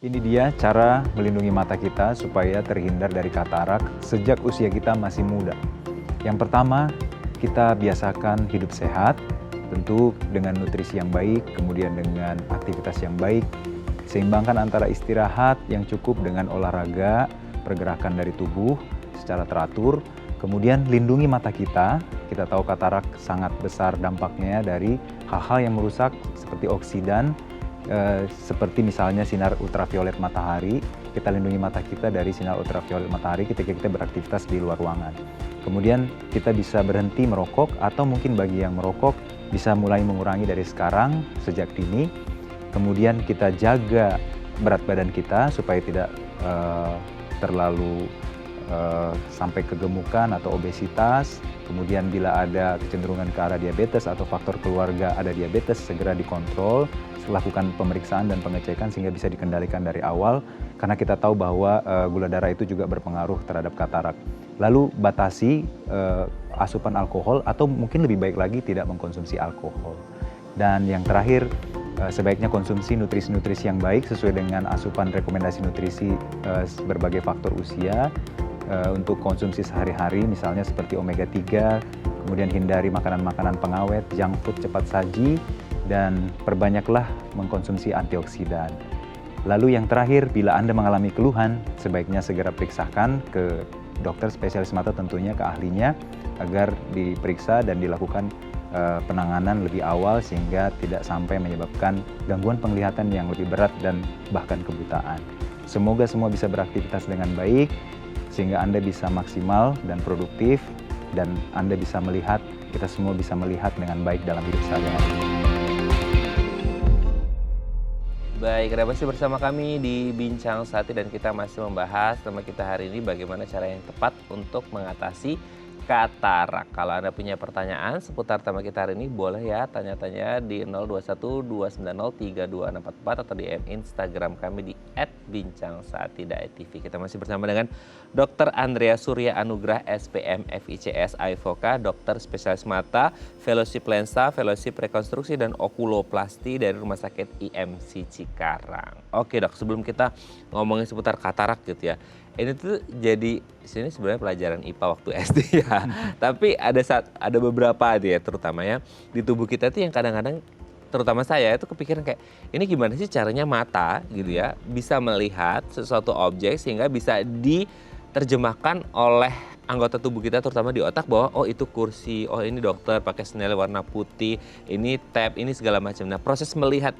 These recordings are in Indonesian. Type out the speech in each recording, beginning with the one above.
Ini dia cara melindungi mata kita supaya terhindar dari katarak sejak usia kita masih muda. Yang pertama, kita biasakan hidup sehat, tentu dengan nutrisi yang baik, kemudian dengan aktivitas yang baik. Seimbangkan antara istirahat yang cukup dengan olahraga, pergerakan dari tubuh secara teratur. Kemudian lindungi mata kita. Kita tahu katarak sangat besar dampaknya dari hal-hal yang merusak seperti oksidan, seperti misalnya sinar ultraviolet matahari. Kita lindungi mata kita dari sinar ultraviolet matahari ketika kita beraktivitas di luar ruangan. Kemudian kita bisa berhenti merokok, atau mungkin bagi yang merokok bisa mulai mengurangi dari sekarang sejak dini. Kemudian kita jaga berat badan kita supaya tidak terlalu sampai kegemukan atau obesitas. Kemudian bila ada kecenderungan ke arah diabetes atau faktor keluarga ada diabetes, segera dikontrol, lakukan pemeriksaan dan pengecekan sehingga bisa dikendalikan dari awal, karena kita tahu bahwa gula darah itu juga berpengaruh terhadap katarak. Lalu batasi asupan alkohol, atau mungkin lebih baik lagi tidak mengkonsumsi alkohol. Dan yang terakhir, sebaiknya konsumsi nutrisi-nutrisi yang baik sesuai dengan asupan rekomendasi nutrisi berbagai faktor usia. Untuk konsumsi sehari-hari misalnya seperti omega 3, kemudian hindari makanan-makanan pengawet, junk food cepat saji, dan perbanyaklah mengkonsumsi antioksidan. Lalu yang terakhir, bila Anda mengalami keluhan, sebaiknya segera periksakan ke dokter spesialis mata, tentunya ke ahlinya, agar diperiksa dan dilakukan penanganan lebih awal sehingga tidak sampai menyebabkan gangguan penglihatan yang lebih berat dan bahkan kebutaan. Semoga semua bisa beraktivitas dengan baik, sehingga Anda bisa maksimal dan produktif, dan Anda bisa melihat, kita semua bisa melihat dengan baik dalam hidup sehari-hari. Baik, Anda masih bersama kami di Bincang Sati, dan kita masih membahas tema kita hari ini bagaimana cara yang tepat untuk mengatasi katarak. Kalau Anda punya pertanyaan seputar tema kita hari ini, boleh ya tanya-tanya di 0212903244 atau di Instagram kami di @bincangsaati.tv. Kita masih bersama dengan Dr. Andrea Surya Anugrah, SPM, FICS, AIVOCA, dokter spesialis mata, fellowship lensa, fellowship rekonstruksi dan okuloplasti dari Rumah Sakit IMC Cikarang. Oke dok, sebelum kita ngomongin seputar katarak gitu ya, ini tuh jadi sini sebenarnya pelajaran IPA waktu SD ya. Tapi ada beberapa ya, terutama ya di tubuh kita tuh yang kadang-kadang, terutama saya itu kepikiran kayak ini gimana sih caranya mata gitu ya bisa melihat sesuatu objek sehingga bisa diterjemahkan oleh anggota tubuh kita, terutama di otak, bahwa oh itu kursi, oh ini dokter pakai senel warna putih, ini tab, ini segala macam. Nah, proses melihat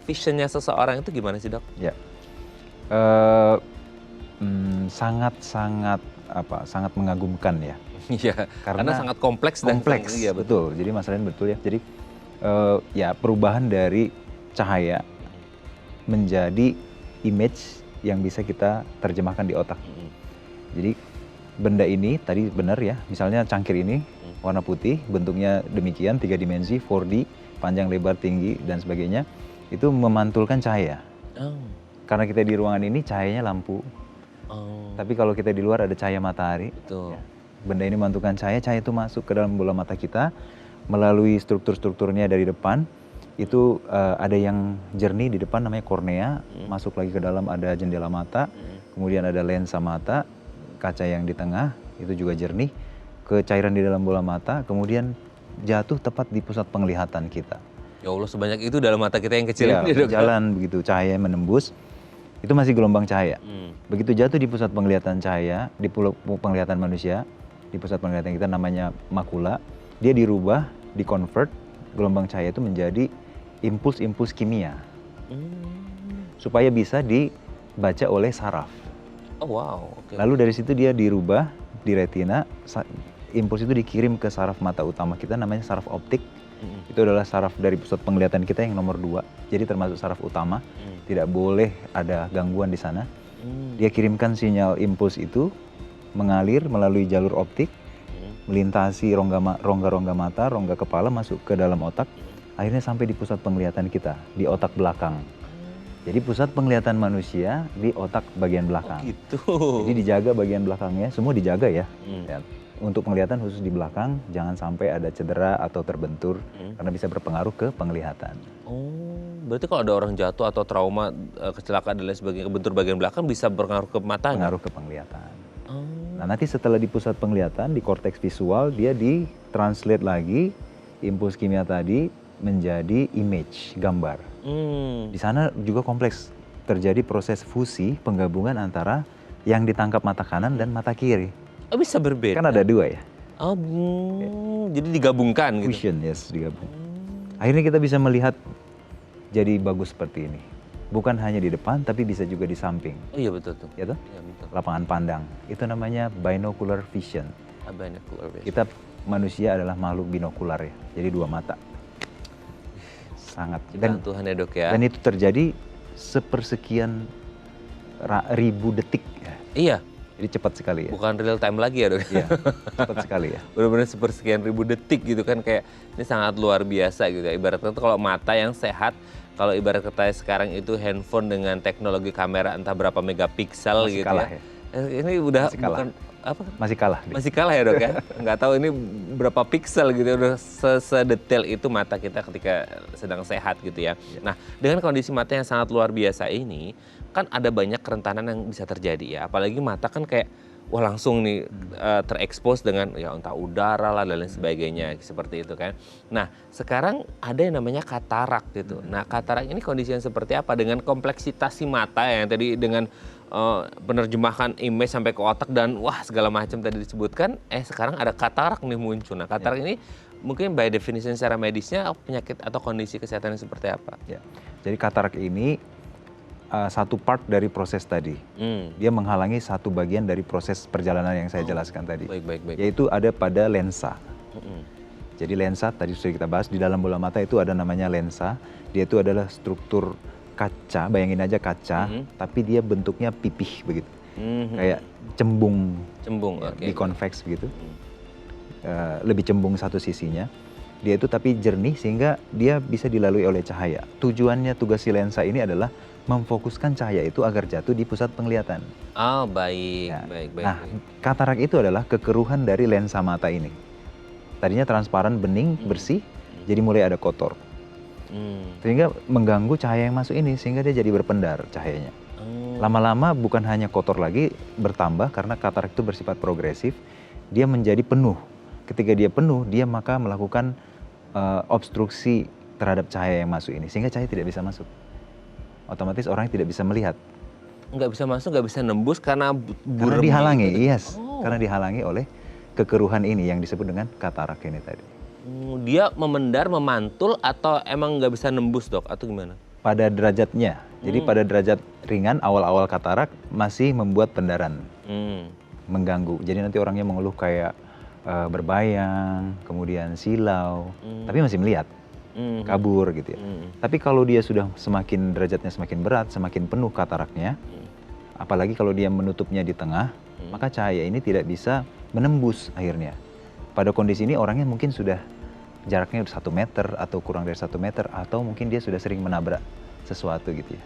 visionnya seseorang itu gimana sih dok? Ya. Sangat mengagumkan ya. Iya, karena sangat kompleks dan iya betul. Jadi masalahnya betul ya. Jadi ya perubahan dari cahaya menjadi image yang bisa kita terjemahkan di otak. Jadi benda ini tadi benar ya, misalnya cangkir ini warna putih, bentuknya demikian, 3 dimensi, 4D, panjang, lebar, tinggi dan sebagainya, itu memantulkan cahaya. Karena kita di ruangan ini cahayanya lampu. Tapi kalau kita di luar ada cahaya matahari. Ya, benda ini memantulkan cahaya itu masuk ke dalam bola mata kita melalui struktur-strukturnya dari depan. Itu ada yang jernih di depan namanya kornea, masuk lagi ke dalam ada jendela mata, kemudian ada lensa mata, kaca yang di tengah itu juga jernih, ke cairan di dalam bola mata, kemudian jatuh tepat di pusat penglihatan kita. Ya Allah, sebanyak itu dalam mata kita yang kecil ini dok. Jalan begitu, cahaya menembus. Itu masih gelombang cahaya. Begitu jatuh di pusat penglihatan cahaya, di penglihatan manusia, di pusat penglihatan kita namanya makula, dia dirubah, dikonvert gelombang cahaya itu menjadi impuls-impuls kimia. Supaya bisa dibaca oleh saraf. Oh wow. Okay. Lalu dari situ dia dirubah di retina, impuls itu dikirim ke saraf mata utama kita namanya saraf optik. Itu adalah saraf dari pusat penglihatan kita yang nomor 2. Jadi termasuk saraf utama. Tidak boleh ada gangguan di sana. Dia kirimkan sinyal impuls itu mengalir melalui jalur optik, melintasi rongga-rongga mata, rongga kepala, masuk ke dalam otak, akhirnya sampai di pusat penglihatan kita, di otak belakang. Jadi pusat penglihatan manusia di otak bagian belakang. Oh gitu. Jadi dijaga bagian belakangnya, semua dijaga ya. Ya. Untuk penglihatan khusus di belakang, jangan sampai ada cedera atau terbentur, karena bisa berpengaruh ke penglihatan. Oh berarti kalau ada orang jatuh atau trauma, kecelakaan dan lain sebagainya, kebentur bagian belakang bisa berpengaruh ke matanya? Pengaruh ke penglihatan. Oh. Nah, nanti setelah di pusat penglihatan, di korteks visual, dia ditranslate lagi impuls kimia tadi menjadi image, gambar. Di sana juga kompleks, terjadi proses fusi, penggabungan antara yang ditangkap mata kanan dan mata kiri. Oh, bisa berbeda? Kan ada dua ya. Oh, jadi digabungkan gitu? Fusion, yes, digabung. Akhirnya kita bisa melihat jadi bagus seperti ini. Bukan hanya di depan, tapi bisa juga di samping. Oh iya betul tuh. Ya toh? Iya betul. Lapangan pandang. Itu namanya binocular vision. Binocular vision. Kita manusia adalah makhluk binokular ya, jadi dua mata. Sangat. Dan Tuhan ya dok ya. Dan itu terjadi sepersekian ribu detik ya. Iya. Jadi cepat sekali ya. Bukan real time lagi ya dok? Iya, cepat sekali ya. Benar-benar sepersekian ribu detik gitu kan, kayak ini sangat luar biasa gitu ya. Ibaratnya tuh kalau mata yang sehat, kalau ibarat kata sekarang itu handphone dengan teknologi kamera entah berapa megapiksel Masih gitu kalah ya. Ini udah bukan apa? Masih kalah. Masih kalah ya dok ya? Nggak tahu ini berapa piksel gitu, udah sedetail itu mata kita ketika sedang sehat gitu ya. Nah dengan kondisi mata yang sangat luar biasa ini, kan ada banyak kerentanan yang bisa terjadi ya. Apalagi mata kan kayak, wah langsung nih terekspos dengan ya entah udara lah dan lain sebagainya seperti itu kan. Nah sekarang ada yang namanya katarak gitu. Nah katarak ini kondisi yang seperti apa dengan kompleksitas si mata yang tadi dengan penerjemahan image sampai ke otak dan wah segala macam tadi disebutkan, sekarang ada katarak nih muncul. Nah katarak ini mungkin by definition secara medisnya penyakit atau kondisi kesehatan yang seperti apa? Ya. Jadi katarak ini satu part dari proses tadi. Dia menghalangi satu bagian dari proses perjalanan yang saya jelaskan tadi. Baik. Yaitu ada pada lensa. Jadi lensa tadi sudah kita bahas, di dalam bola mata itu ada namanya lensa. Dia itu adalah struktur kaca, bayangin aja kaca, tapi dia bentuknya pipih begitu. Kayak cembung ya, okay. dikonveks begitu. Lebih cembung satu sisinya. Dia itu tapi jernih sehingga dia bisa dilalui oleh cahaya. Tujuannya, tugas si lensa ini adalah memfokuskan cahaya itu agar jatuh di pusat penglihatan. Oh baik, Ya. baik. Nah, katarak itu adalah kekeruhan dari lensa mata ini. Tadinya transparan, bening, bersih, jadi mulai ada kotor. Sehingga mengganggu cahaya yang masuk ini, sehingga dia jadi berpendar cahayanya. Lama-lama bukan hanya kotor lagi, bertambah karena katarak itu bersifat progresif, dia menjadi penuh. Ketika dia penuh, dia maka melakukan obstruksi terhadap cahaya yang masuk ini, sehingga cahaya tidak bisa masuk. Otomatis orang tidak bisa melihat. Nggak bisa masuk, nggak bisa nembus karena Karena dihalangi, gitu. yes. Karena dihalangi oleh kekeruhan ini yang disebut dengan katarak ini tadi. Dia memendar, memantul atau emang nggak bisa nembus dok atau gimana? Pada derajatnya, jadi pada derajat ringan awal-awal katarak masih membuat pendaran, mengganggu. Jadi nanti orangnya mengeluh kayak berbayang, kemudian silau, tapi masih melihat, kabur gitu ya. Tapi kalau dia sudah semakin derajatnya semakin berat, semakin penuh kataraknya, apalagi kalau dia menutupnya di tengah, maka cahaya ini tidak bisa menembus akhirnya. Pada kondisi ini orangnya mungkin sudah jaraknya 1 meter atau kurang dari 1 meter, atau mungkin dia sudah sering menabrak sesuatu gitu ya.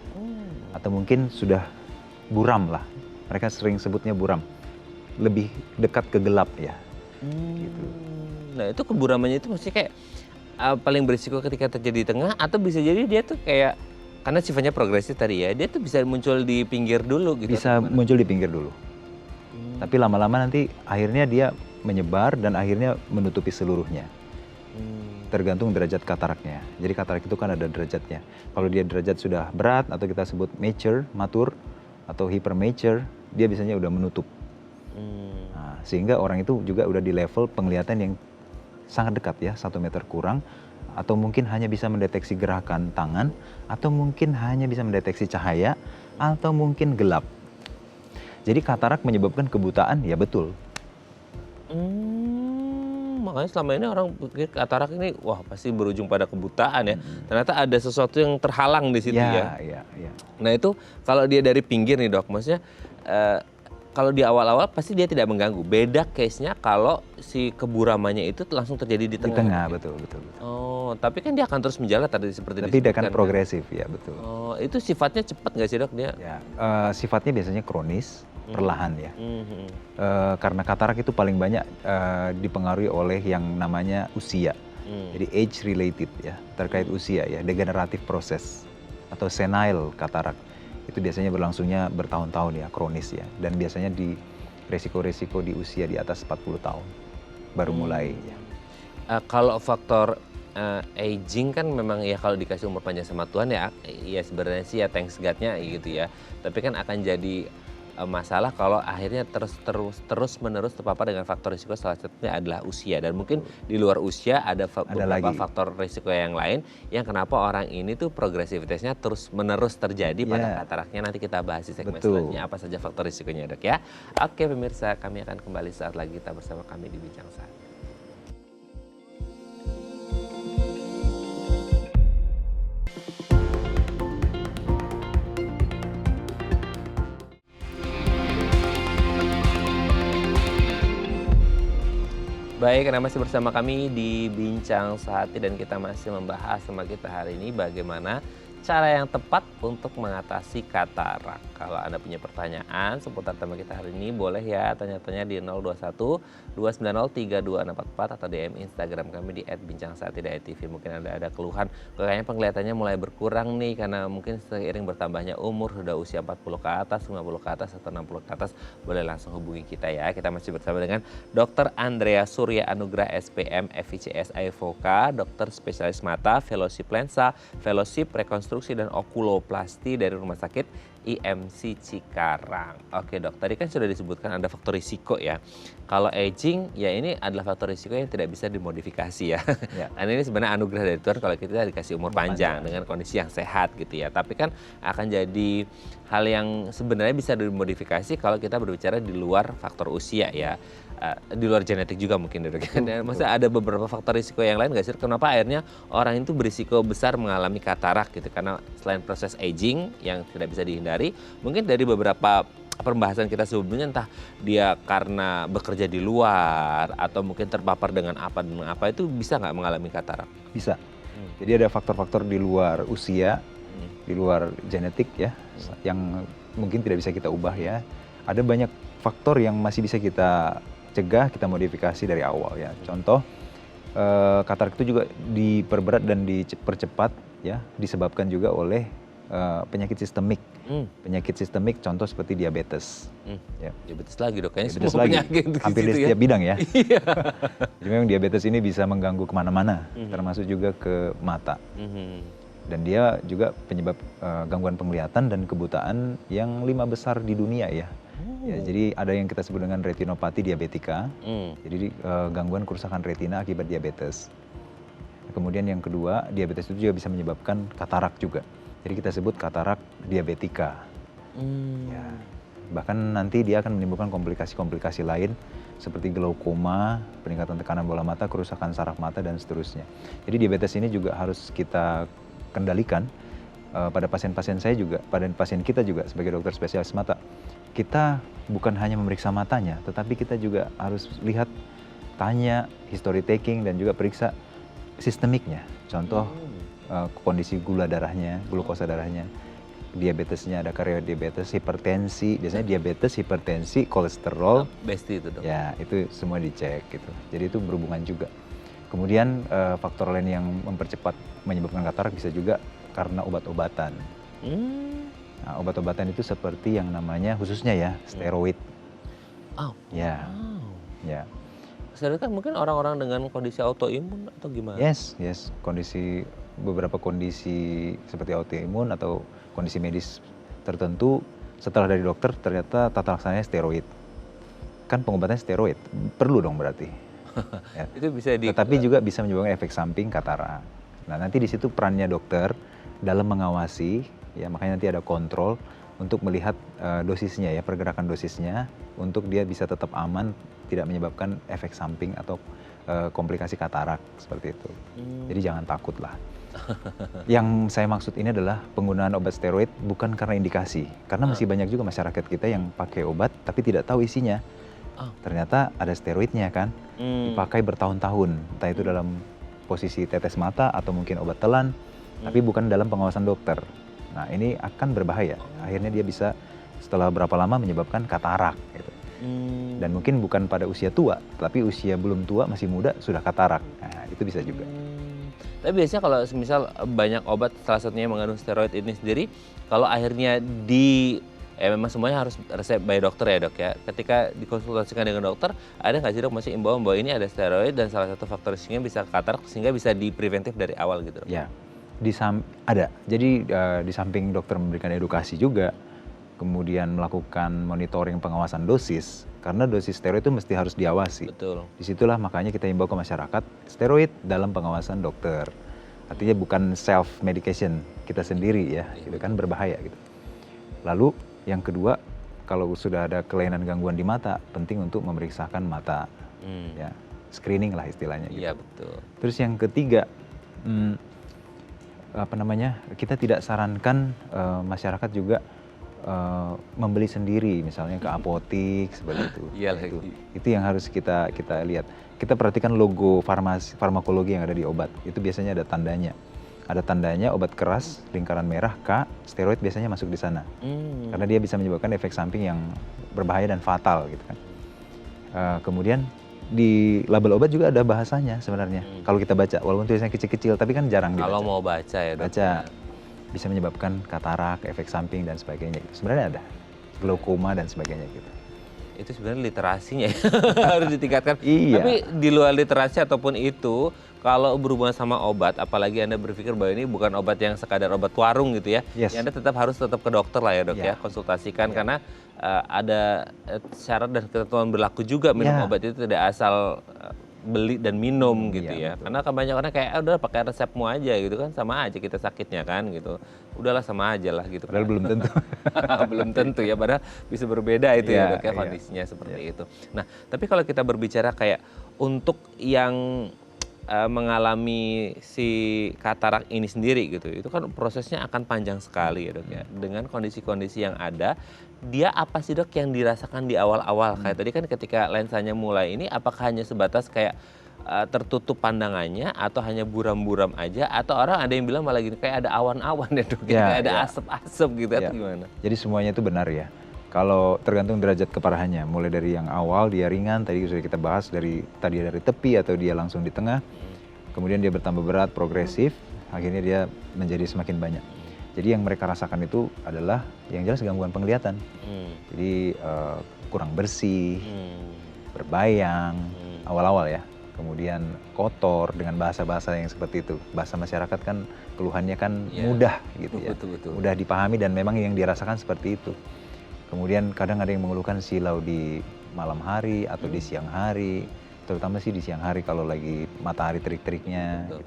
Atau mungkin sudah buram lah, mereka sering sebutnya buram, lebih dekat ke gelap ya. Gitu. Nah itu keburamannya itu mesti kayak paling berisiko ketika terjadi di tengah, atau bisa jadi dia tuh kayak, karena sifatnya progresif tadi ya, dia tuh bisa muncul di pinggir dulu gitu. Bisa muncul di pinggir dulu. Tapi lama-lama nanti akhirnya dia menyebar dan akhirnya menutupi seluruhnya. Tergantung derajat kataraknya. Jadi katarak itu kan ada derajatnya. Kalau dia derajat sudah berat atau kita sebut matur atau hypermature, dia biasanya udah menutup. Nah, sehingga orang itu juga udah di level penglihatan yang sangat dekat ya, 1 meter kurang, atau mungkin hanya bisa mendeteksi gerakan tangan, atau mungkin hanya bisa mendeteksi cahaya, atau mungkin gelap. Jadi katarak menyebabkan kebutaan, ya betul. Makanya selama ini orang pikir katarak ini wah pasti berujung pada kebutaan ya. Ternyata ada sesuatu yang terhalang di situ ya. Ya. Nah itu kalau dia dari pinggir nih dok, maksudnya kalau di awal-awal pasti dia tidak mengganggu. Beda case-nya kalau si keburamannya itu langsung terjadi di tengah. Di tengah, betul. Oh, tapi kan dia akan terus menjalar tadi seperti tapi dia disebutkan. akan progresif, ya betul. Oh, itu sifatnya cepat nggak sih dok dia? Ya, sifatnya biasanya kronis, perlahan ya. Karena katarak itu paling banyak dipengaruhi oleh yang namanya usia. Jadi age related ya, terkait usia ya, degeneratif proses. atau senile katarak. Itu biasanya berlangsungnya bertahun-tahun ya, kronis ya. Dan biasanya di resiko-resiko di usia di atas 40 tahun baru mulai ya. Kalau faktor aging kan memang ya kalau dikasih umur panjang sama Tuhan ya sebenarnya sih ya thanks God-nya gitu ya. Tapi kan akan jadi masalah kalau akhirnya terus menerus terpapar dengan faktor risiko, salah satunya adalah usia, dan mungkin di luar usia ada beberapa lagi faktor risiko yang lain yang kenapa orang ini tuh progresivitasnya terus menerus terjadi pada kataraknya. Nanti kita bahas di segmen selanjutnya apa saja faktor risikonya, Dok ya. Oke pemirsa, kami akan kembali saat lagi, tetap bersama kami di Bincang Sehat. Baik, Anda masih bersama kami di Bincang Sehati dan kita masih membahas sama kita hari ini bagaimana cara yang tepat untuk mengatasi katarak. Kalau Anda punya pertanyaan seputar tema kita hari ini, boleh ya tanya-tanya di 021 290 32644 atau DM Instagram kami di @bincangsehat_tv. Mungkin Anda ada keluhan, kayaknya penglihatannya mulai berkurang nih karena mungkin seiring bertambahnya umur, sudah usia 40 ke atas, 50 ke atas, atau 60 ke atas, boleh langsung hubungi kita ya. Kita masih bersama dengan Dr. Andrea Surya Anugrah SPM FICS AIVOKA, dokter spesialis mata, fellowship lensa, fellowship rekonstruksi dan okuloplasti dari Rumah Sakit IMC Cikarang. Oke dok, tadi kan sudah disebutkan ada faktor risiko ya. Kalau aging ya ini adalah faktor risiko yang tidak bisa dimodifikasi ya. Dan ini sebenarnya anugerah dari Tuhan kalau kita dikasih umur panjang dengan kondisi yang sehat gitu ya. Tapi kan akan jadi hal yang sebenarnya bisa dimodifikasi kalau kita berbicara di luar faktor usia ya. Di luar genetik juga mungkin dok. Dan maksudnya ada beberapa faktor risiko yang lain nggak sih? Kenapa akhirnya orang itu berisiko besar mengalami katarak gitu? Karena selain proses aging yang tidak bisa dihindari, mungkin dari beberapa pembahasan kita sebelumnya, entah dia karena bekerja di luar atau mungkin terpapar dengan apa itu bisa nggak mengalami katarak? Bisa. Jadi ada faktor-faktor di luar usia, di luar genetik ya, yang mungkin tidak bisa kita ubah ya. Ada banyak faktor yang masih bisa kita cegah, kita modifikasi dari awal ya. Contoh, katarak itu juga diperberat dan dipercepat ya, disebabkan juga oleh penyakit sistemik. Penyakit sistemik contoh seperti diabetes. Ya. Diabetes lagi dok, kayaknya Diabetes semua lagi. penyakit Hampir di gitu setiap bidang ya. Iya. Jadi memang diabetes ini bisa mengganggu kemana-mana, termasuk juga ke mata. Dan dia juga penyebab gangguan penglihatan dan kebutaan yang 5 besar di dunia ya. Ya, jadi ada yang kita sebut dengan retinopati diabetika, jadi gangguan kerusakan retina akibat diabetes. Kemudian yang kedua, diabetes itu juga bisa menyebabkan katarak juga. Jadi kita sebut katarak diabetika. Ya, bahkan nanti dia akan menimbulkan komplikasi-komplikasi lain seperti glaukoma, peningkatan tekanan bola mata, kerusakan saraf mata dan seterusnya. Jadi diabetes ini juga harus kita kendalikan pada pasien-pasien saya juga, pada pasien kita juga sebagai dokter spesialis mata. Kita bukan hanya memeriksa matanya, tetapi kita juga harus lihat, tanya, history taking, dan juga periksa sistemiknya. Contoh, kondisi gula darahnya, glukosa darahnya, diabetesnya, ada diabetes, hipertensi, biasanya diabetes, hipertensi, kolesterol. Besti itu dok. Ya, itu semua dicek gitu. Jadi itu berhubungan juga. Kemudian faktor lain yang mempercepat menyebabkan katarak bisa juga karena obat-obatan. Nah, obat-obatan itu seperti yang namanya khususnya ya steroid. Ya, ya. Steroid kan mungkin orang-orang dengan kondisi autoimun atau gimana? Yes, beberapa kondisi seperti autoimun atau kondisi medis tertentu setelah dari dokter ternyata tata laksananya steroid. Kan pengobatannya steroid, perlu dong berarti. Ya. Itu bisa Tetapi juga bisa menyebabkan efek samping katarak. Nah, nanti di situ perannya dokter dalam mengawasi. Ya, makanya nanti ada kontrol untuk melihat dosisnya ya, pergerakan dosisnya untuk dia bisa tetap aman, tidak menyebabkan efek samping atau komplikasi katarak seperti itu. Jadi jangan takut lah. Yang saya maksud ini adalah penggunaan obat steroid bukan karena indikasi, karena masih banyak juga masyarakat kita yang pakai obat tapi tidak tahu isinya. Ternyata ada steroidnya kan, dipakai bertahun-tahun, entah itu dalam posisi tetes mata atau mungkin obat telan, tapi bukan dalam pengawasan dokter. Nah, ini akan berbahaya. Akhirnya dia bisa setelah berapa lama menyebabkan katarak gitu. Dan mungkin bukan pada usia tua, tapi usia belum tua, masih muda sudah katarak. Nah, itu bisa juga. Tapi biasanya kalau misal banyak obat, salah satunya yang mengandung steroid ini sendiri, kalau akhirnya memang semuanya harus resep by dokter ya dok ya. Ketika dikonsultasikan dengan dokter, ada nggak sih dok masih imbauan bahwa ini ada steroid dan salah satu faktor risikonya bisa katarak sehingga bisa dipreventif dari awal gitu dok? Ya, ada. Jadi di samping dokter memberikan edukasi juga, kemudian melakukan monitoring pengawasan dosis, karena dosis steroid itu mesti harus diawasi. Betul. Disitulah makanya kita imbau ke masyarakat, steroid dalam pengawasan dokter. Artinya bukan self medication kita sendiri ya, gitu kan berbahaya gitu. Lalu yang kedua, kalau sudah ada kelainan gangguan di mata, penting untuk memeriksakan mata, ya screening lah istilahnya. Gitu. Iya betul. Terus yang ketiga, kita tidak sarankan masyarakat juga membeli sendiri, misalnya ke apotik seperti itu. Iya Itu yang harus kita lihat. Kita perhatikan logo farmakologi yang ada di obat. Itu biasanya ada tandanya. Ada tandanya obat keras, lingkaran merah, K, steroid biasanya masuk di sana. Karena dia bisa menyebabkan efek samping yang berbahaya dan fatal gitu kan. Kemudian di label obat juga ada bahasanya sebenarnya. Kalau kita baca, walaupun tulisannya kecil-kecil, tapi kan jarang dibaca. Kalau mau baca ya dok. Baca, bisa menyebabkan katarak, efek samping dan sebagainya. Sebenarnya ada, glaukoma dan sebagainya gitu. Itu sebenarnya literasinya harus ditingkatkan. Iya. Tapi di luar literasi ataupun itu, kalau berhubungan sama obat, apalagi Anda berpikir bahwa ini bukan obat yang sekadar obat warung gitu ya, Yes. ya Anda harus tetap ke dokter lah ya dok ya, konsultasikan karena ada syarat dan ketentuan berlaku juga minum obat itu tidak asal beli dan minum gitu ya. Betul. Karena kebanyakan orang kayak udah pakai resepmu aja gitu kan, sama aja kita sakitnya kan gitu. Udahlah sama aja lah gitu. Padahal belum tentu. Belum tentu ya, padahal bisa berbeda itu ya dok ya kondisinya seperti itu. Nah, tapi kalau kita berbicara kayak untuk yang mengalami si katarak ini sendiri gitu, itu kan prosesnya akan panjang sekali ya dok ya. Dengan kondisi-kondisi yang ada, dia apa sih dok yang dirasakan di awal-awal? Kayak tadi kan ketika lensanya mulai ini, apakah hanya sebatas kayak tertutup pandangannya atau hanya buram-buram aja, atau orang ada yang bilang malah gini kayak ada awan-awan ya dok, kayak ada asap-asap gitu atau gimana? Jadi semuanya itu benar ya. Kalau tergantung derajat keparahannya, mulai dari yang awal dia ringan, tadi sudah kita bahas dari tepi atau dia langsung di tengah, kemudian dia bertambah berat, progresif, akhirnya dia menjadi semakin banyak. Jadi yang mereka rasakan itu adalah yang jelas gangguan penglihatan. Jadi kurang bersih, berbayang, awal-awal ya. Kemudian kotor dengan bahasa-bahasa yang seperti itu. Bahasa masyarakat kan keluhannya kan mudah gitu ya. Betul. Mudah dipahami dan memang yang dirasakan seperti itu. Kemudian kadang ada yang mengeluhkan silau di malam hari atau di siang hari, terutama sih di siang hari kalau lagi matahari terik-teriknya. Gitu.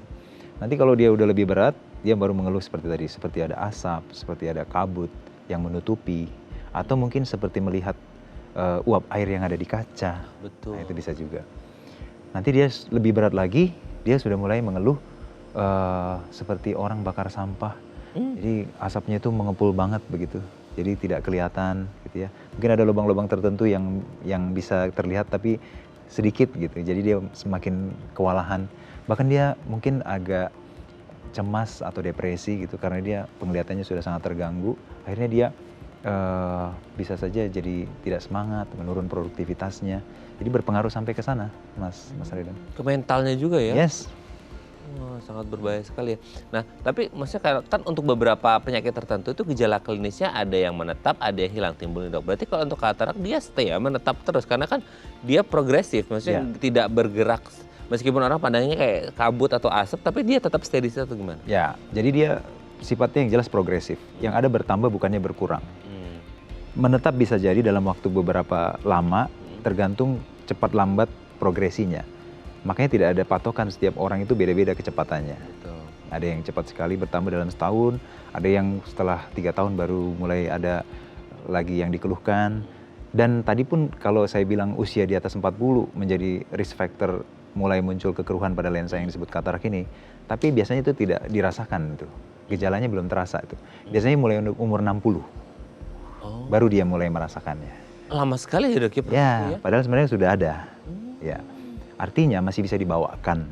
Nanti kalau dia udah lebih berat, dia baru mengeluh seperti tadi, seperti ada asap, seperti ada kabut yang menutupi, atau mungkin seperti melihat uap air yang ada di kaca. Betul. Nah, itu bisa juga. Nanti dia lebih berat lagi, dia sudah mulai mengeluh seperti orang bakar sampah. Jadi asapnya itu mengepul banget begitu. Jadi tidak kelihatan gitu ya. Mungkin ada lubang-lubang tertentu yang bisa terlihat tapi sedikit gitu. Jadi dia semakin kewalahan. Bahkan dia mungkin agak cemas atau depresi gitu karena dia penglihatannya sudah sangat terganggu. Akhirnya dia bisa saja jadi tidak semangat, menurun produktivitasnya. Jadi berpengaruh sampai ke sana, Mas Ridan. Ke mentalnya juga ya? Yes. Wah, sangat berbahaya sekali ya. Nah, tapi maksudnya kan untuk beberapa penyakit tertentu itu gejala klinisnya ada yang menetap, ada yang hilang timbul nih dok. Berarti kalau untuk katarak dia stay ya, menetap terus karena kan dia progresif, maksudnya tidak bergerak meskipun orang pandangnya kayak kabut atau asap, tapi dia tetap stay di situ atau gimana? Ya, jadi dia sifatnya yang jelas progresif. Yang ada bertambah bukannya berkurang. Menetap bisa jadi dalam waktu beberapa lama, tergantung cepat lambat progresinya. Makanya tidak ada patokan, setiap orang itu beda-beda kecepatannya. Betul. Ada yang cepat sekali bertambah dalam setahun, ada yang setelah 3 tahun baru mulai ada lagi yang dikeluhkan. Dan tadi pun kalau saya bilang usia di atas 40 menjadi risk factor mulai muncul kekeruhan pada lensa yang disebut katarak ini, tapi biasanya itu tidak dirasakan itu. Gejalanya belum terasa itu. Biasanya mulai umur 60. Baru dia mulai merasakannya. Lama sekali ya dok ya? Padahal sebenarnya sudah ada. Ya. Artinya masih bisa dibawakan.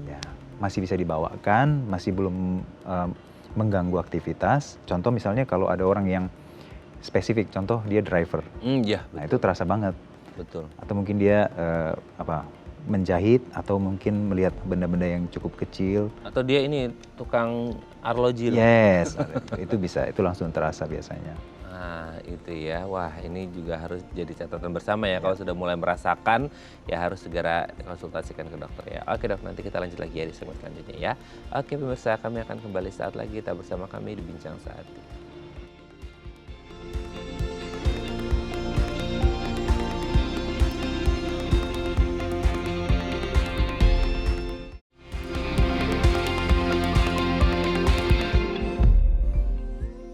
Ya, masih bisa dibawakan, masih belum mengganggu aktivitas. Contoh misalnya kalau ada orang yang spesifik, contoh dia driver. Iya. Nah itu terasa banget. Betul. Atau mungkin dia menjahit atau mungkin melihat benda-benda yang cukup kecil. Atau dia ini tukang arloji loh. Yes, itu bisa, itu langsung terasa biasanya. Nah, itu ya. Wah, ini juga harus jadi catatan bersama ya. Kalau sudah mulai merasakan, ya harus segera konsultasikan ke dokter ya. Oke dok, nanti kita lanjut lagi ya di segmen selanjutnya ya. Oke pemirsa, kami akan kembali saat lagi. Tetap bersama kami di Bincang Sehati.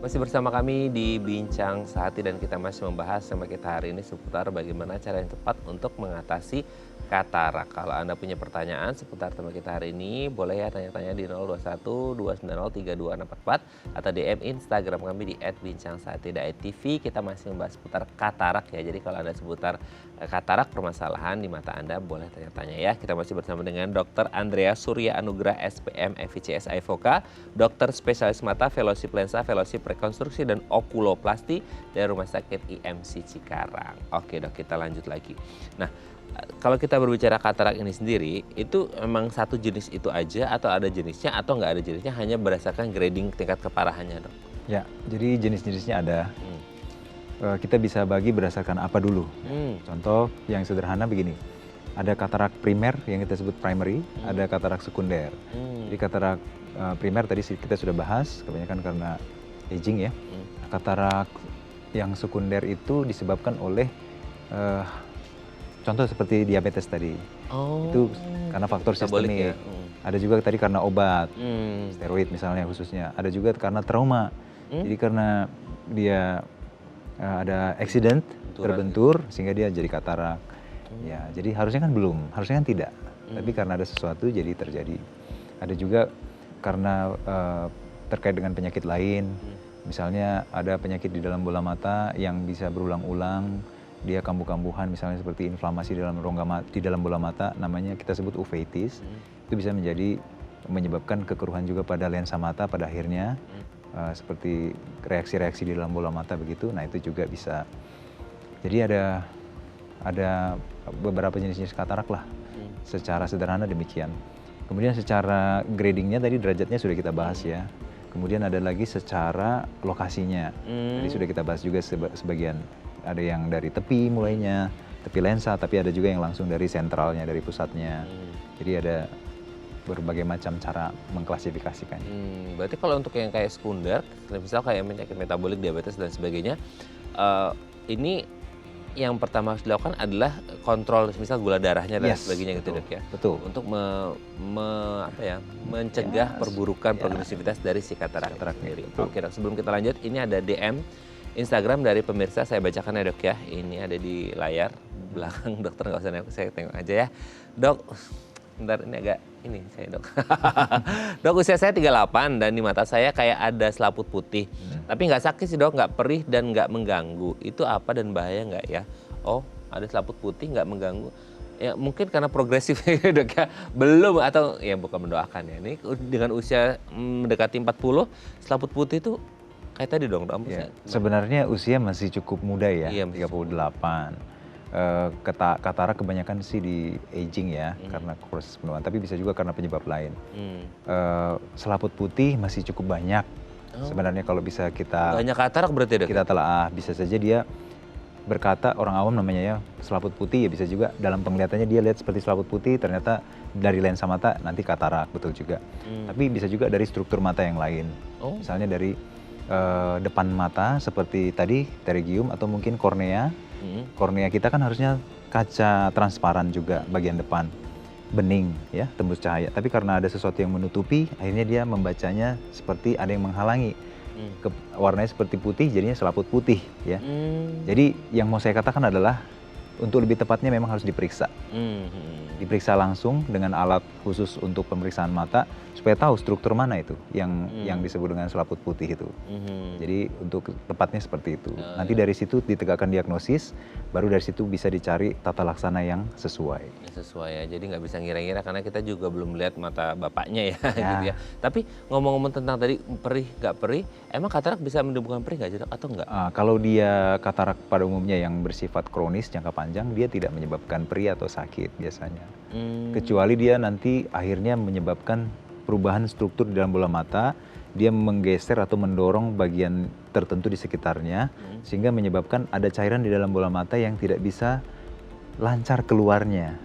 Masih bersama kami di Bincang Sehati dan kita masih membahas sama kita hari ini seputar bagaimana cara yang tepat untuk mengatasi katarak. Kalau Anda punya pertanyaan seputar tema kita hari ini, boleh ya tanya-tanya di 021 290 3244 atau DM Instagram kami di @bincangsahatidai.tv. Kita masih membahas seputar katarak ya. Jadi kalau Anda seputar katarak, permasalahan di mata Anda, boleh tanya-tanya ya. Kita masih bersama dengan Dr. Andrea Surya Anugrah SPM FICS IVOKA, dokter spesialis mata, fellowship lensa, fellowship rekonstruksi dan okuloplasti dari Rumah Sakit IMC Cikarang. Oke dok, kita lanjut lagi. Nah, kalau kita berbicara katarak ini sendiri, itu memang satu jenis itu aja atau ada jenisnya atau nggak ada jenisnya, hanya berdasarkan grading tingkat keparahannya dok? Ya, jadi jenis-jenisnya ada. Kita bisa bagi berdasarkan apa dulu. Contoh yang sederhana begini, ada katarak primer yang kita sebut primary, ada katarak sekunder. Jadi katarak primer tadi kita sudah bahas, kebanyakan karena aging ya. Katarak yang sekunder itu disebabkan oleh contoh seperti diabetes tadi. Itu karena faktor sistemik. Ya. Ada juga tadi karena obat, steroid misalnya khususnya. Ada juga karena trauma. Jadi karena dia ada accident, terbentur sehingga dia jadi katarak. Ya, jadi harusnya kan belum, harusnya kan tidak. Tapi karena ada sesuatu jadi terjadi. Ada juga karena terkait dengan penyakit lain. Misalnya ada penyakit di dalam bola mata yang bisa berulang-ulang, dia kambuh-kambuhan misalnya seperti inflamasi di dalam bola mata, namanya kita sebut uveitis. Itu bisa menyebabkan kekeruhan juga pada lensa mata pada akhirnya, seperti reaksi-reaksi di dalam bola mata begitu. Nah itu juga bisa. Jadi ada beberapa jenis-jenis katarak lah, secara sederhana demikian. Kemudian secara gradingnya tadi derajatnya sudah kita bahas ya. Kemudian ada lagi secara lokasinya. Tadi sudah kita bahas juga sebagian. Ada yang dari tepi mulainya, tepi lensa, tapi ada juga yang langsung dari sentralnya, dari pusatnya. Jadi ada berbagai macam cara mengklasifikasikan. Berarti kalau untuk yang kayak sekunder, misal kayak penyakit metabolik, diabetes dan sebagainya, ini yang pertama harus dilakukan adalah kontrol misal gula darahnya dan sebagainya gitu dok ya. Betul. Untuk mencegah perburukan progresivitas dari si katarak sendiri. Oke dok, sebelum kita lanjut, ini ada DM Instagram dari pemirsa, saya bacakan ya dok ya. Ini ada di layar belakang dokter, nggak usah nengok, saya tengok aja ya. Dok, bentar ini agak ini saya dok. Dok, usia saya 38 dan di mata saya kayak ada selaput putih. Tapi nggak sakit sih dok, nggak perih dan nggak mengganggu. Itu apa dan bahaya nggak ya? Oh, ada selaput putih nggak mengganggu. Ya mungkin karena progresif ya dok ya. Belum, atau ya bukan mendoakan ya. Ini dengan usia mendekati 40, selaput putih itu kayak tadi dong dok. Ya, sebenarnya usia masih cukup muda ya, iya, 38. Katarak kebanyakan sih di aging ya, karena proses penuaan, tapi bisa juga karena penyebab lain. Selaput putih masih cukup banyak. Sebenarnya kalau bisa kita banyak katarak berarti dok? Kita telah bisa saja dia berkata, orang awam namanya ya selaput putih, ya bisa juga dalam penglihatannya dia lihat seperti selaput putih, ternyata dari lensa mata nanti katarak, betul juga. Tapi bisa juga dari struktur mata yang lain. Misalnya dari depan mata seperti tadi pterygium atau mungkin kornea. Kornea kita kan harusnya kaca transparan juga bagian depan, bening ya, tembus cahaya. Tapi karena ada sesuatu yang menutupi, akhirnya dia membacanya seperti ada yang menghalangi. Warnanya seperti putih, jadinya selaput putih ya. Jadi yang mau saya katakan adalah untuk lebih tepatnya memang harus diperiksa. Diperiksa langsung dengan alat khusus untuk pemeriksaan mata supaya tahu struktur mana itu yang disebut dengan selaput putih itu. Jadi untuk tepatnya seperti itu. Nanti dari situ ditegakkan diagnosis, baru dari situ bisa dicari tata laksana yang sesuai. Sesuai ya, jadi nggak bisa ngira-ngira karena kita juga belum melihat mata bapaknya ya, gitu ya. Tapi ngomong-ngomong tentang tadi perih nggak perih, emang katarak bisa menimbulkan perih nggak atau enggak? Kalau dia katarak pada umumnya yang bersifat kronis jangka panjang, panjang, dia tidak menyebabkan perih atau sakit biasanya. Hmm. Kecuali dia nanti akhirnya menyebabkan perubahan struktur di dalam bola mata, dia menggeser atau mendorong bagian tertentu di sekitarnya, sehingga menyebabkan ada cairan di dalam bola mata yang tidak bisa lancar keluarnya.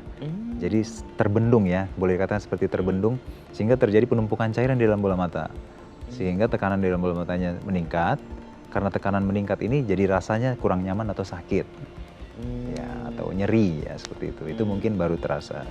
Jadi terbendung ya, boleh dikatakan seperti terbendung, sehingga terjadi penumpukan cairan di dalam bola mata. Sehingga tekanan di dalam bola matanya meningkat. Karena tekanan meningkat ini jadi rasanya kurang nyaman atau sakit. Ya, atau nyeri ya seperti itu. Itu mungkin baru terasa.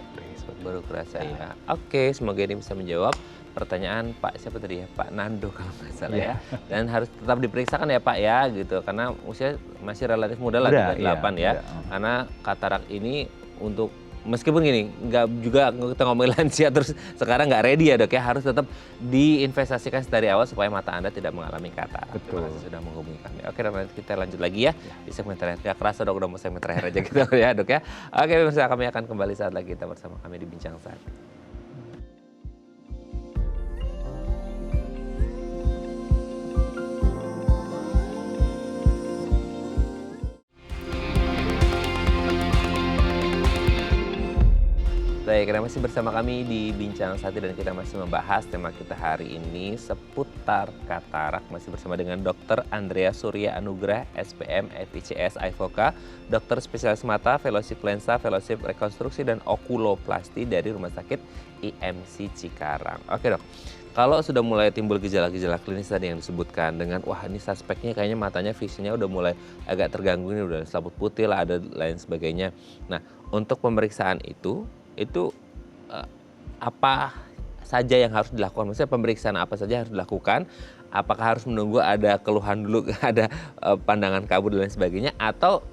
Baru kerasa ya. Oke, semoga ini bisa menjawab pertanyaan Pak siapa tadi ya, Pak Nando kalau nggak salah ya. Dan harus tetap diperiksakan ya Pak ya gitu, karena usia masih relatif muda lah, 38 ya. muda. Karena katarak ini untuk meskipun gini, nggak juga kita ngomongin lansia terus sekarang nggak ready ya Dok ya, harus tetap diinvestasikan dari awal supaya mata Anda tidak mengalami katarak. Betul. Terima kasih sudah menghubungi kami. Oke, dan nanti kita lanjut lagi ya di segmen terakhir. Nggak kerasa Dok, udah mau segmen terakhir aja gitu ya Dok ya. Oke, pemirsa, kami akan kembali saat lagi kita bersama kami di Bincang Sehat. Baik, karena masih bersama kami di Bincang Sakti dan kita masih membahas tema kita hari ini seputar katarak. Masih bersama dengan Dr. Andrea Surya Anugrah, SPM, FICS, IFOKA, dokter spesialis mata, fellowship lensa, fellowship rekonstruksi dan okuloplasti dari Rumah Sakit IMC Cikarang. Oke Dok, kalau sudah mulai timbul gejala-gejala klinis tadi yang disebutkan dengan wah ini suspeknya kayaknya matanya visinya udah mulai agak terganggu, ini udah selaput putih lah, ada lain sebagainya. Nah, untuk pemeriksaan itu apa saja yang harus dilakukan? Maksudnya pemeriksaan apa saja harus dilakukan? Apakah harus menunggu ada keluhan dulu, ada pandangan kabur dan lain sebagainya? Atau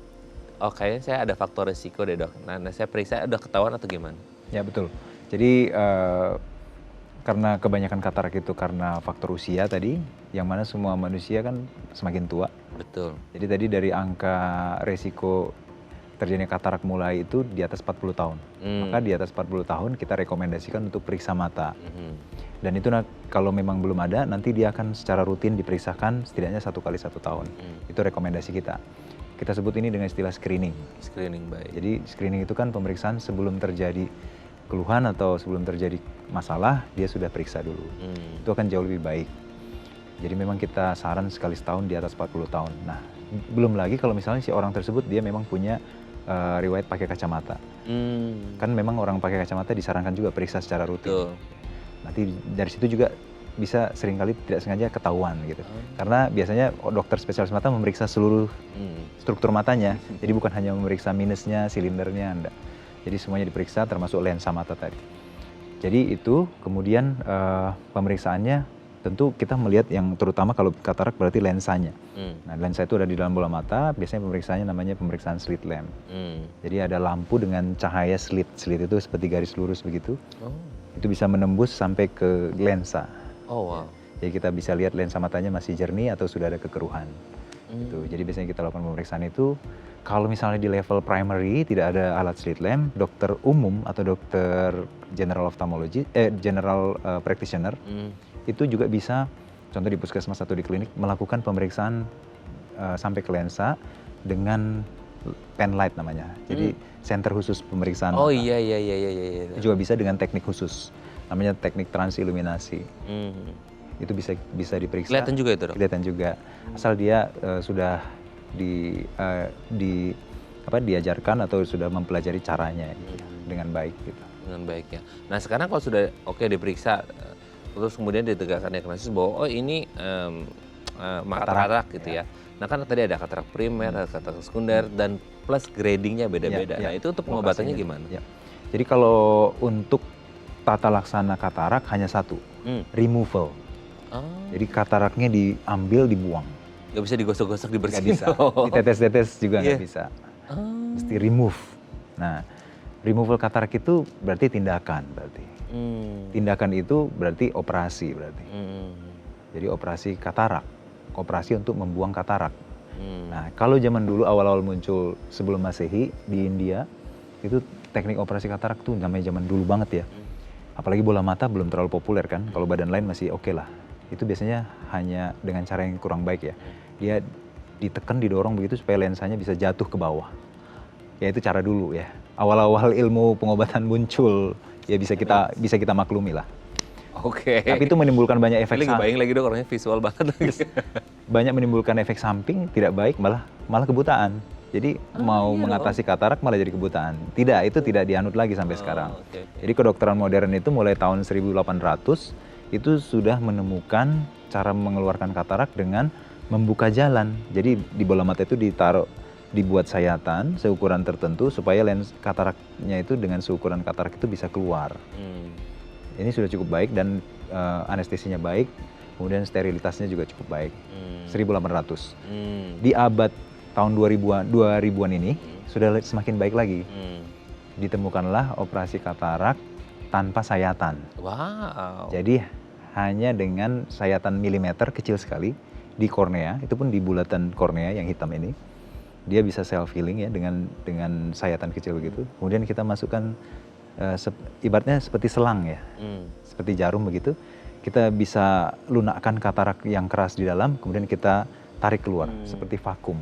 kayaknya saya ada faktor risiko deh Dok. Nah saya periksa udah ketahuan atau gimana? Ya betul. Jadi karena kebanyakan katarak itu karena faktor usia tadi, yang mana semua manusia kan semakin tua. Betul. Jadi tadi dari angka resiko terjadinya katarak mulai itu di atas 40 tahun. Maka di atas 40 tahun kita rekomendasikan untuk periksa mata. Dan itu kalau memang belum ada, nanti dia akan secara rutin diperiksakan setidaknya 1 kali 1 tahun. Itu rekomendasi kita. Kita sebut ini dengan istilah screening. Screening, baik. Jadi screening itu kan pemeriksaan sebelum terjadi keluhan atau sebelum terjadi masalah, dia sudah periksa dulu. Itu akan jauh lebih baik. Jadi memang kita saran sekali setahun di atas 40 tahun. Nah, belum lagi kalau misalnya si orang tersebut dia memang punya riwayat pakai kacamata. Kan memang orang pakai kacamata disarankan juga periksa secara rutin. Betul. Nanti dari situ juga bisa seringkali tidak sengaja ketahuan gitu. Karena biasanya dokter spesialis mata memeriksa seluruh struktur matanya. Jadi bukan hanya memeriksa minusnya, silindernya, enggak. Jadi semuanya diperiksa termasuk lensa mata tadi. Jadi itu kemudian pemeriksaannya tentu kita melihat yang terutama kalau katarak berarti lensanya. Nah, lensa itu ada di dalam bola mata, biasanya pemeriksaannya namanya pemeriksaan slit lamp. Jadi ada lampu dengan cahaya slit. Slit itu seperti garis lurus begitu. Itu bisa menembus sampai ke lensa. Oh wow. Jadi kita bisa lihat lensa matanya masih jernih atau sudah ada kekeruhan. Gitu. Jadi biasanya kita lakukan pemeriksaan itu. Kalau misalnya di level primary tidak ada alat slit lamp, dokter umum atau dokter general ophthalmology, general practitioner, itu juga bisa, contoh di puskesmas atau di klinik, melakukan pemeriksaan sampai ke lensa dengan pen light namanya. Jadi center khusus pemeriksaan Oh mata. iya. Juga bisa dengan teknik khusus, namanya teknik transiluminasi. Itu bisa diperiksa. Kelihatan juga itu Dok? Kelihatan juga. Asal dia sudah diajarkan atau sudah mempelajari caranya dengan baik gitu. Dengan baik ya. Nah sekarang kalau sudah diperiksa, terus kemudian ditegakkan diagnosis bahwa oh ini katarak gitu ya. Nah kan tadi ada katarak primer, ada katarak sekunder, dan plus gradingnya beda-beda. Nah itu untuk pengobatannya gimana? Ya. Jadi kalau untuk tata laksana katarak hanya satu, removal. Jadi kataraknya diambil, dibuang. Gak bisa digosok-gosok, dibersihin? Nggak bisa, ditetes-tetes juga nggak bisa. Mesti remove. Nah, removal katarak itu berarti tindakan berarti. Tindakan itu berarti operasi berarti. Jadi operasi katarak, operasi untuk membuang katarak. Nah, kalau zaman dulu awal-awal muncul sebelum Masehi di India, itu teknik operasi katarak tuh namanya zaman dulu banget ya. Apalagi bola mata belum terlalu populer kan, kalau badan lain masih oke lah. Itu biasanya hanya dengan cara yang kurang baik ya. Dia ditekan, didorong begitu supaya lensanya bisa jatuh ke bawah. Ya itu cara dulu ya. Awal-awal ilmu pengobatan muncul, ya bisa kita maklumi lah. Oke. Tapi itu menimbulkan banyak efek Lagi samping. bayang lagi dok, orangnya visual banget lagi. Banyak menimbulkan efek samping tidak baik, malah kebutaan. Jadi mau iya mengatasi katarak malah jadi kebutaan. Tidak, itu tidak dianut lagi sampai sekarang. Oke. Jadi kedokteran modern itu mulai tahun 1800 itu sudah menemukan cara mengeluarkan katarak dengan membuka jalan. Jadi di bola mata itu dibuat sayatan seukuran tertentu supaya lens kataraknya itu dengan seukuran katarak itu bisa keluar. Ini sudah cukup baik dan anestesinya baik, kemudian sterilitasnya juga cukup baik. 1800. Di abad tahun 2000-an ini sudah semakin baik lagi. Ditemukanlah operasi katarak tanpa sayatan. Wow. Jadi hanya dengan sayatan milimeter kecil sekali di kornea, itu pun di bulatan kornea yang hitam ini. Dia bisa self healing ya dengan sayatan kecil begitu. Kemudian kita masukkan ibaratnya seperti selang ya. Seperti jarum begitu. Kita bisa lunakkan katarak yang keras di dalam, kemudian kita tarik keluar seperti vakum.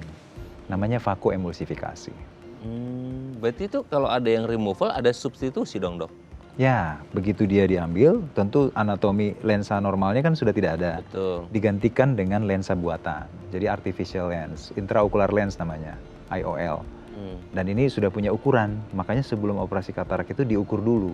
Namanya vakoemulsifikasi. Berarti itu kalau ada yang removal, ada substitusi dong dok? Ya, begitu dia diambil, tentu anatomi lensa normalnya kan sudah tidak ada. Betul. Digantikan dengan lensa buatan. Jadi artificial lens, intraocular lens namanya, IOL. Dan ini sudah punya ukuran, makanya sebelum operasi katarak itu diukur dulu.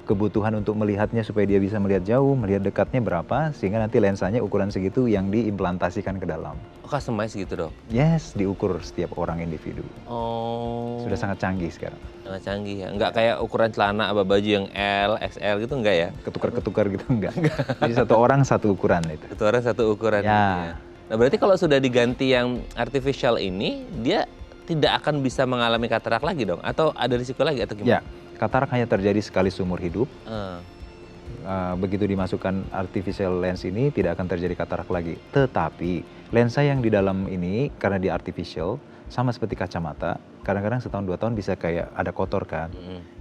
Kebutuhan untuk melihatnya supaya dia bisa melihat jauh, melihat dekatnya berapa, sehingga nanti lensanya ukuran segitu yang diimplantasikan ke dalam. Oh, customize gitu dok? Yes, diukur setiap orang individu. Oh. Sudah sangat canggih sekarang. Sangat canggih ya. Nggak kayak ukuran celana apa baju yang L, XL gitu enggak ya? Ketukar-ketukar gitu enggak. Jadi satu orang satu ukuran itu. Satu orang satu ukuran. Ya. Nah berarti kalau sudah diganti yang artificial ini, dia tidak akan bisa mengalami katarak lagi dong? Atau ada risiko lagi atau gimana? Ya, katarak hanya terjadi sekali seumur hidup. Begitu dimasukkan artificial lens ini tidak akan terjadi katarak lagi. Tetapi lensa yang di dalam ini karena di artificial sama seperti kacamata, kadang-kadang setahun 2 tahun bisa kayak ada kotor kan.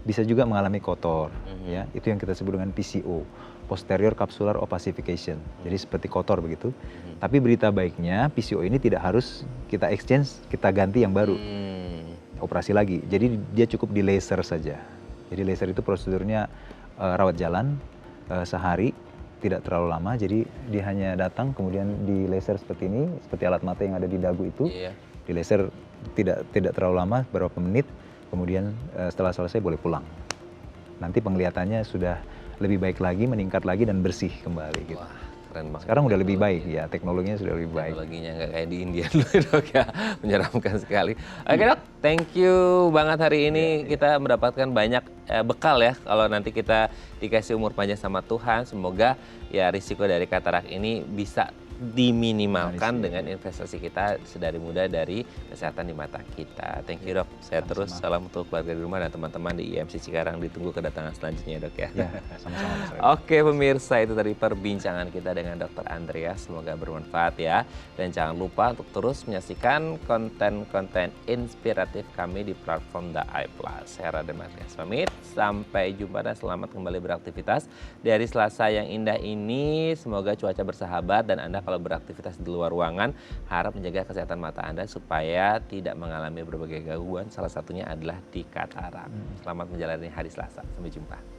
Bisa juga mengalami kotor ya. Itu yang kita sebut dengan PCO, posterior capsular opacification. Jadi seperti kotor begitu. Tapi berita baiknya PCO ini tidak harus kita exchange, kita ganti yang baru. Operasi lagi. Jadi dia cukup di laser saja. Jadi laser itu prosedurnya rawat jalan sehari, tidak terlalu lama. Jadi dia hanya datang kemudian di laser seperti ini, seperti alat mata yang ada di dagu itu. Di laser tidak terlalu lama, beberapa menit. Kemudian setelah selesai boleh pulang. Nanti penglihatannya sudah lebih baik lagi, meningkat lagi dan bersih kembali gitu. Wah, keren banget. Sekarang udah lebih baik ya, teknologinya sudah lebih baik. Teknologinya nggak kayak di India dulu dok ya, menyeramkan sekali. Oke dok, thank you banget hari ini kita mendapatkan banyak bekal ya kalau nanti kita dikasih umur panjang sama Tuhan. Semoga ya risiko dari katarak ini bisa diminimalkan dengan investasi kita sedari muda dari kesehatan di mata kita. Thank you dok. Saya terus salam untuk keluarga di rumah dan teman-teman di IMC Cikarang. Ditunggu kedatangan selanjutnya dok ya. Ya, sama-sama Mas Redi. Oke pemirsa, itu tadi perbincangan kita dengan Dr. Andreas. Semoga bermanfaat ya. Dan jangan lupa untuk terus menyaksikan konten-konten inspiratif kami di platform The Eye Plus. Saya Raden Martias pamit. Sampai jumpa dan selamat kembali beraktivitas. Dari Selasa yang indah ini, semoga cuaca bersahabat dan Anda kalau beraktivitas di luar ruangan harap menjaga kesehatan mata Anda supaya tidak mengalami berbagai gangguan. Salah satunya adalah di katarak. Selamat menjalani hari Selasa. Sampai jumpa.